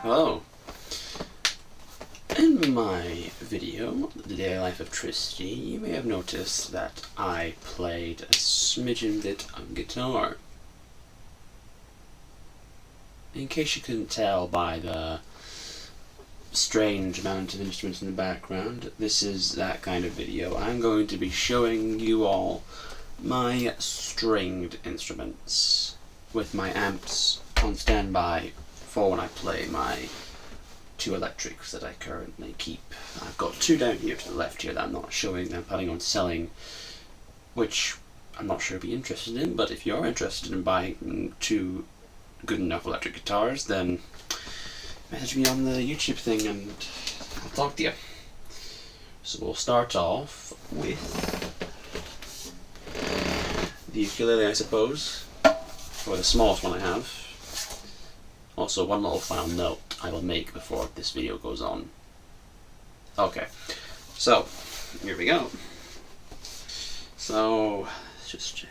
Hello. In my video, The Daily Life of Trizty, you may have noticed that I played a smidgen bit of guitar. In case you couldn't tell by the strange amount of instruments in the background, this is that kind of video. I'm going to be showing you all my stringed instruments with my amps on standby for when I play my two electrics that I currently keep. I've got two down here to the left here that I'm not showing, that I'm planning on selling, which I'm not sure you'll be interested in, but if you're interested in buying two good enough electric guitars, then message me on the YouTube thing and I'll talk to you. So we'll start off with the ukulele, I suppose, or the smallest one I have. Also, one little final note I will make before this video goes on. Okay, so here we go. So let's just check.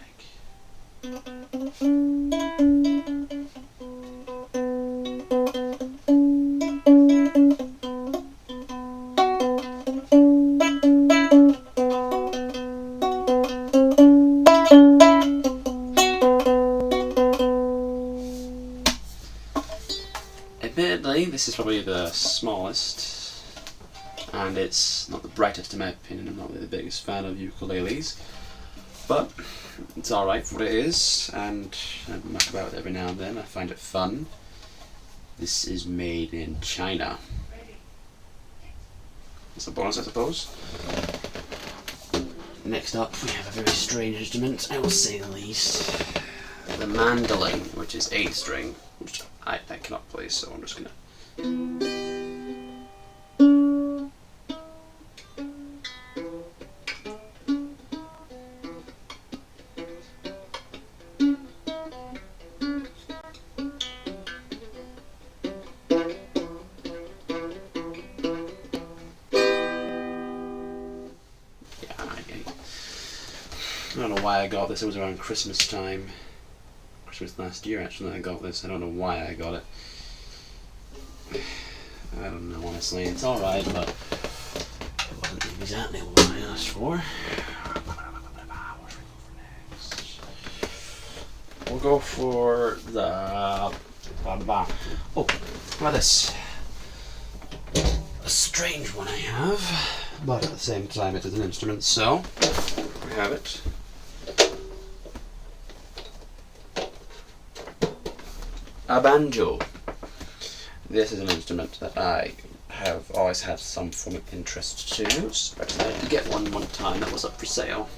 Admittedly, this is probably the smallest, and it's not the brightest in my opinion. I'm not really the biggest fan of ukuleles, but it's alright for what it is, and I muck about it every now and then. I find it fun. This is made in China. It's a bonus, I suppose. Next up, we have a very strange instrument, I will say the least. The mandolin, which is 8-string, which I cannot play, so I'm just gonna. I don't know why I got this. It was around Christmas time. Christmas last year, actually, I got this. I don't know why I got it. I don't know, honestly. It's alright, but it wasn't exactly what I asked for. We'll go for the... Oh, how about this? A strange one I have, but at the same time it is an instrument, so we have it. A banjo. This is an instrument that I have always had some form of interest to, so I decided to get one time that was up for sale.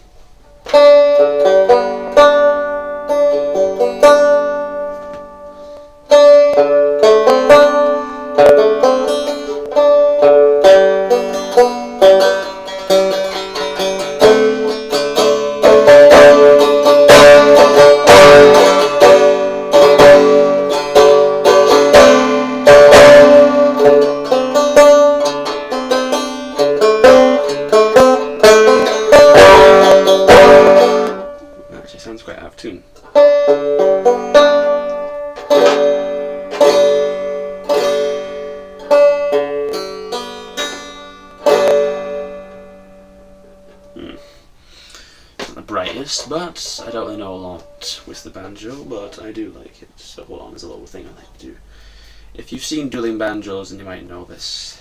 Sounds quite out of tune. Not the brightest, but I don't really know a lot with the banjo, but I do like it. So hold on, there's a little thing I like to do. If you've seen dueling banjos, then you might know this.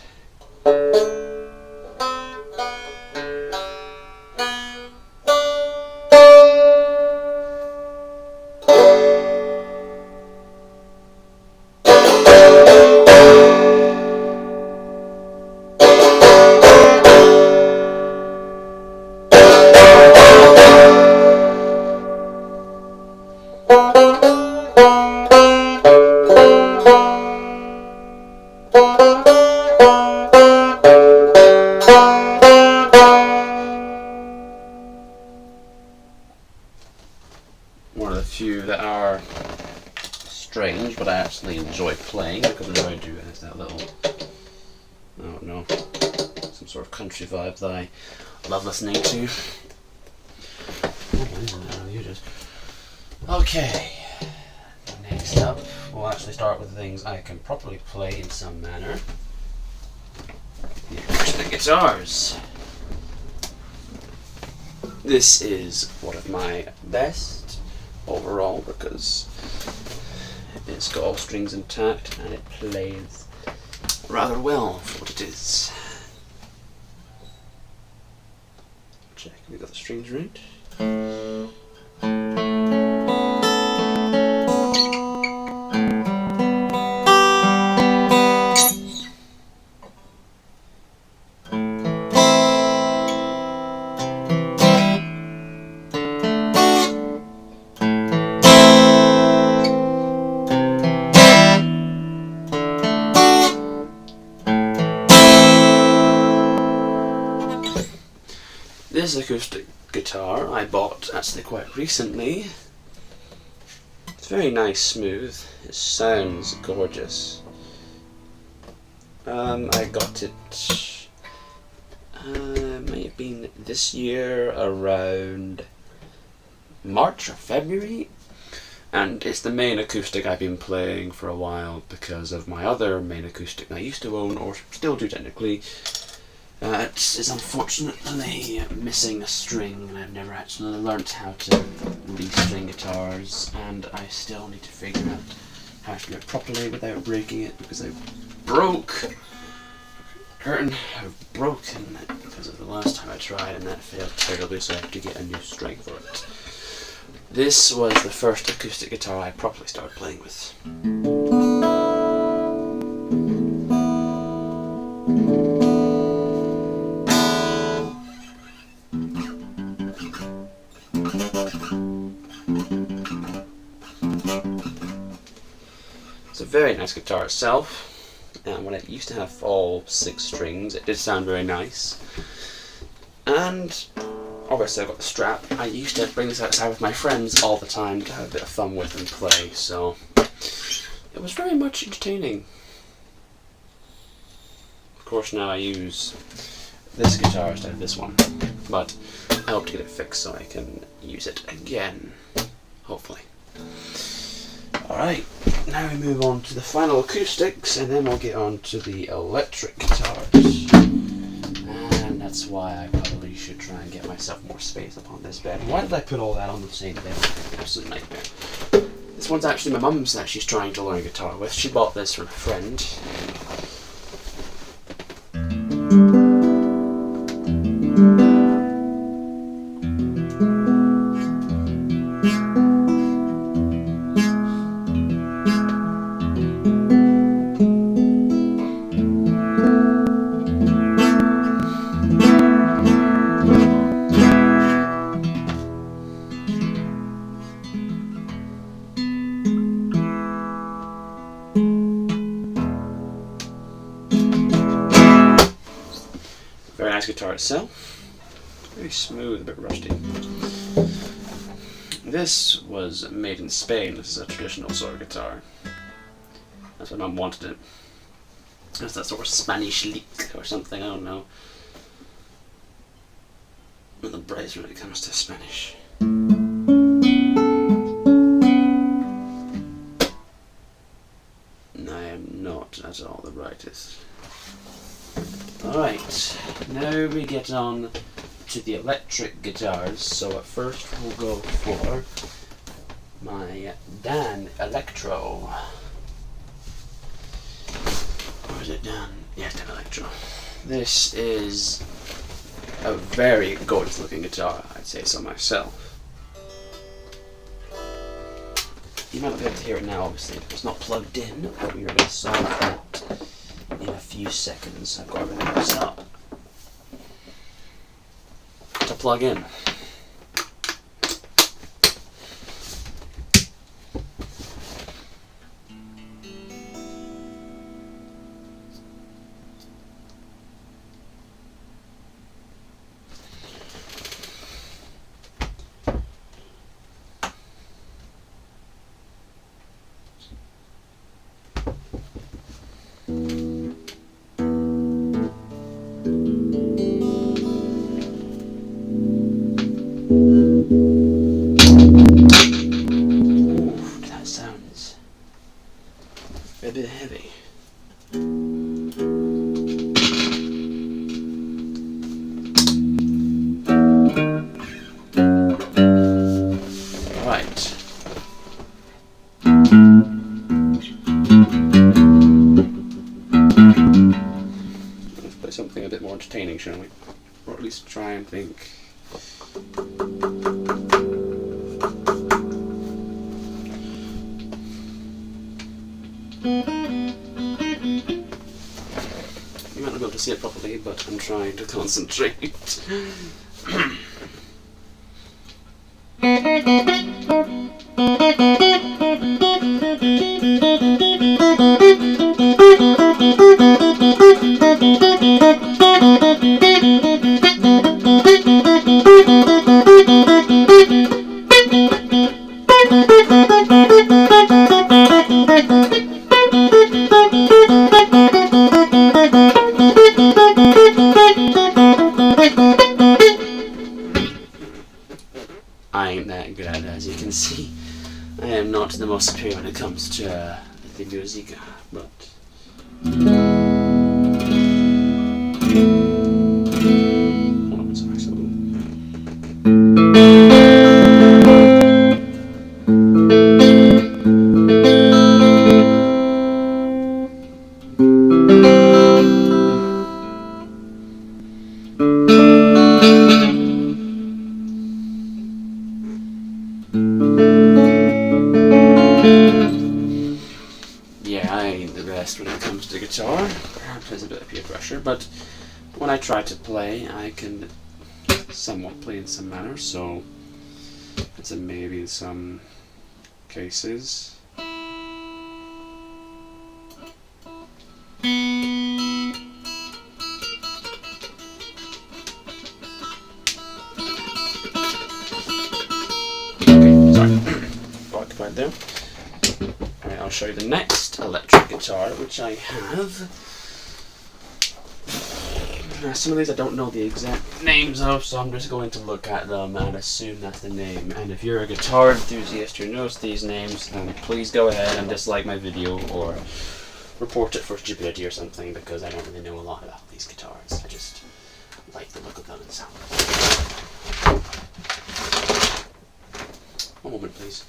One of the few that are strange, but I actually enjoy playing because whenever I do it has that little, I don't know, some sort of country vibe that I love listening to. Okay, next First up, we'll actually start with things I can properly play in some manner. Here's the guitars. This is one of my best overall because it's got all strings intact and it plays rather well for what it is. Check we got the strings right. This acoustic guitar I bought actually quite recently. It's very nice, smooth. It sounds gorgeous. I got it, might have been this year around March or February, and it's the main acoustic I've been playing for a while because of my other main acoustic I used to own, or still do technically. It is unfortunately missing a string, and I've never actually learnt how to restring guitars, and I still need to figure out how to do it properly without breaking it, because I broke curtain. I've broken it because of the last time I tried, and that failed terribly, so I have to get a new string for it. This was the first acoustic guitar I properly started playing with. It's a very nice guitar itself, and when it used to have all 6 strings, it did sound very nice. And obviously I've got the strap. I used to bring this outside with my friends all the time to have a bit of fun with and play, so it was very much entertaining. Of course now I use this guitar instead of this one, but I hope to get it fixed so I can use it again, hopefully. Alright, now we move on to the final acoustics, and then we'll get on to the electric guitars. And that's why I probably should try and get myself more space up on this bed. Why did I put all that on the same bed? Absolute nightmare. This one's actually my mum's that she's trying to learn guitar with. She bought this from a friend. Very nice guitar itself. Very smooth, a bit rusty. This was made in Spain. This is a traditional sort of guitar. That's why Mum wanted it. It's that sort of Spanish lick or something, I don't know. I'm the brace when it comes to Spanish. I am not at all the brightest. Alright, now we get on to the electric guitars. So at first we'll go for my Dan Electro. Or is it Dan? Yeah, Dan Electro. This is a very gorgeous looking guitar, I'd say so myself. You might not be able to hear it now, obviously, it's not plugged in, but we are going to solve that in a few seconds. I've got everything set up to plug in. something a bit more entertaining, shall we? Or at least try and think. You might not be able to see it properly, but I'm trying to concentrate. I ain't that good, as you can see. I am not the most superior when it comes to the music, but... Hold on, sorry, so... Yeah, I ain't the best when it comes to guitar. Perhaps there's a bit of peer pressure, but when I try to play, I can somewhat play in some manner, so it's a maybe in some cases. Okay, sorry. Occupied there. Alright, I'll show you the next electric guitar, which I have. Some of these I don't know the exact names of, so I'm just going to look at them and assume that's the name. And if you're a guitar enthusiast who knows these names, then please go ahead and dislike my video or report it for stupidity or something, because I don't really know a lot about these guitars. I just like the look of them and sound. One moment, please.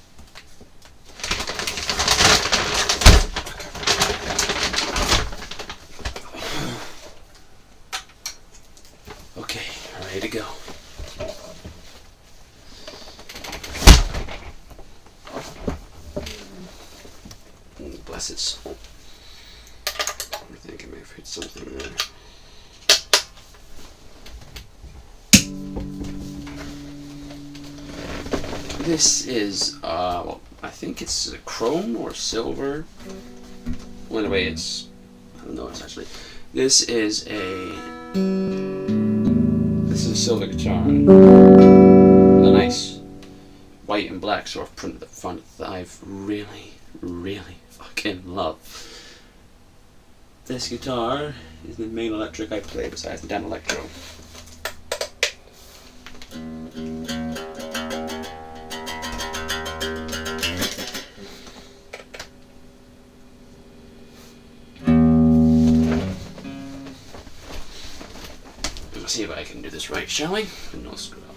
Okay, ready to go. Bless its soul. I think I may have hit something there. This is, well, I think it's chrome or silver. Well, anyway, it's, I don't know, it's actually, this is a silver guitar with a nice white and black sort of print at the front that I've really fucking love. This guitar is the main electric I play besides the Dan Electro. Let's see if I can do this right, shall we? No screw up.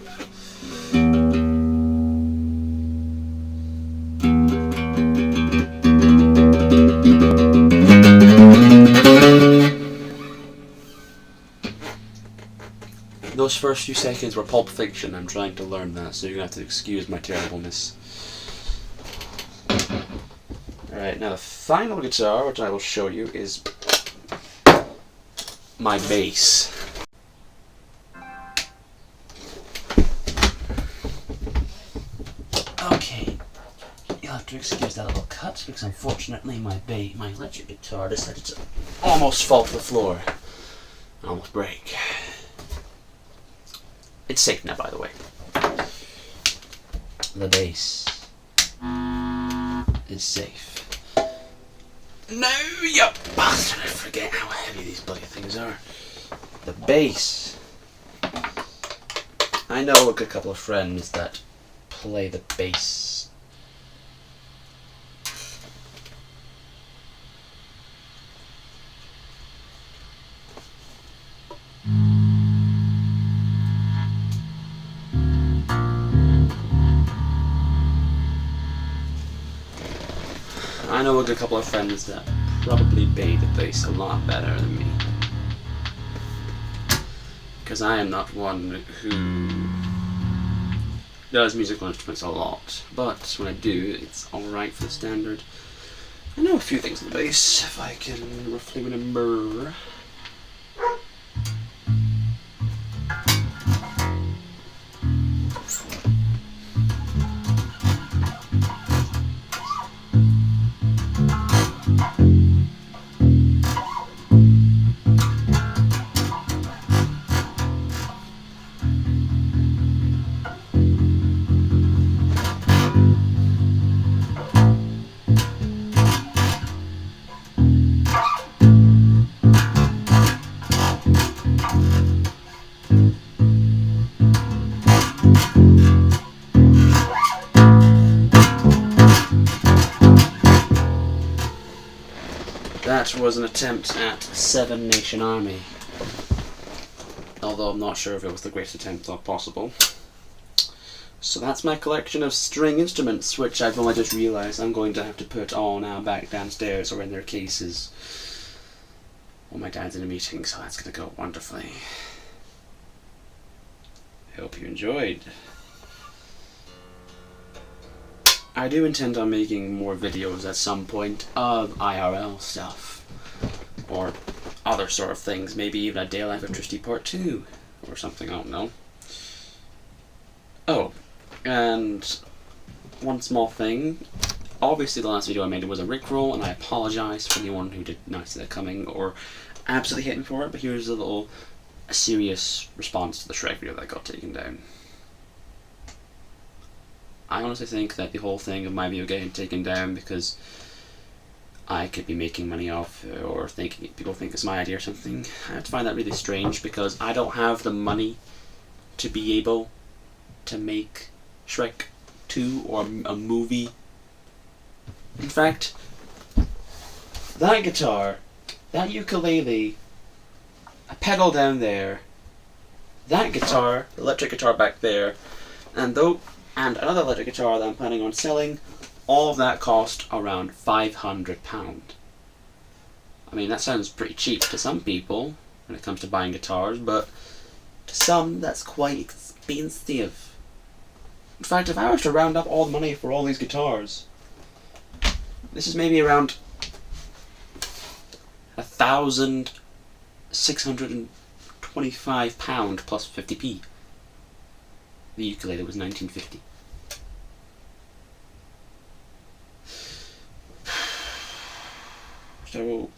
Those first few seconds were Pulp Fiction. I'm trying to learn that, so you're gonna have to excuse my terribleness. Alright, now the final guitar, which I will show you, is my bass. Okay, you'll have to excuse that little cut, because unfortunately my electric guitar decided to almost fall to the floor. Almost break. It's safe now, by the way. The bass is safe. No, you bastard! I forget how heavy these bloody things are. The bass. I know a good couple of friends that play the bass. I know a good couple of friends that probably play the bass a lot better than me. because I am not one who does musical instruments a lot, but when I do, it's alright for the standard. I know a few things on the bass, if I can roughly remember. That was an attempt at Seven Nation Army, although I'm not sure if it was the greatest attempt possible. So that's my collection of string instruments, which I've only just realised I'm going to have to put all now back downstairs or in their cases. Well, my dad's in a meeting, so that's going to go wonderfully. I hope you enjoyed. I do intend on making more videos at some point of IRL stuff, or other sort of things, maybe even a Day Life of Trizty Part 2, or something, I don't know. Oh, and one small thing, obviously the last video I made was a rickroll, and I apologize for anyone who did not see that coming, or absolutely hate me for it, but here's a serious response to the Shrek video that got taken down. I honestly think that the whole thing of my video getting taken down because I could be making money off it, or people think it's my idea or something, I have to find that really strange because I don't have the money to be able to make Shrek 2 or a movie. In fact, that guitar, that ukulele, a pedal down there, that guitar, the electric guitar back there, and another electric guitar that I'm planning on selling, all of that cost around £500. I mean, that sounds pretty cheap to some people when it comes to buying guitars, but to some, that's quite expensive. In fact, if I was to round up all the money for all these guitars, this is maybe around £1,625 plus 50p. The ukulele was 1950. So,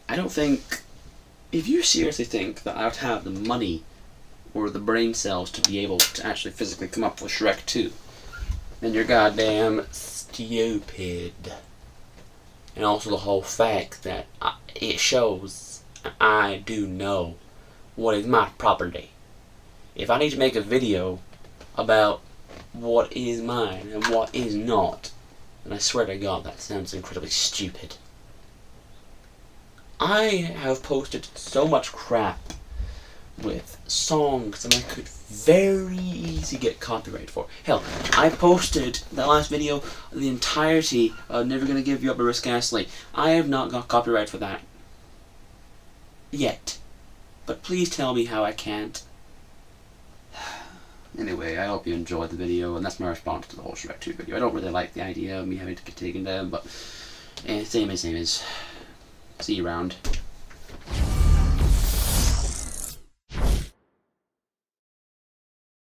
I don't think, if you seriously think that I would have the money or the brain cells to be able to actually physically come up with Shrek 2, then you're goddamn stupid. And also the whole fact that it shows I do know what is my property. If I need to make a video about what is mine and what is not, then I swear to God that sounds incredibly stupid. I have posted so much crap with songs that I could very easily get copyright for. Hell, I posted that last video the entirety of Never Gonna Give You Up by Risk Astley. I have not got copyright for that yet. But please tell me how I can't. Anyway, I hope you enjoyed the video, and that's my response to the whole Shrek 2 video. I don't really like the idea of me having to get taken down, but same as. See you around.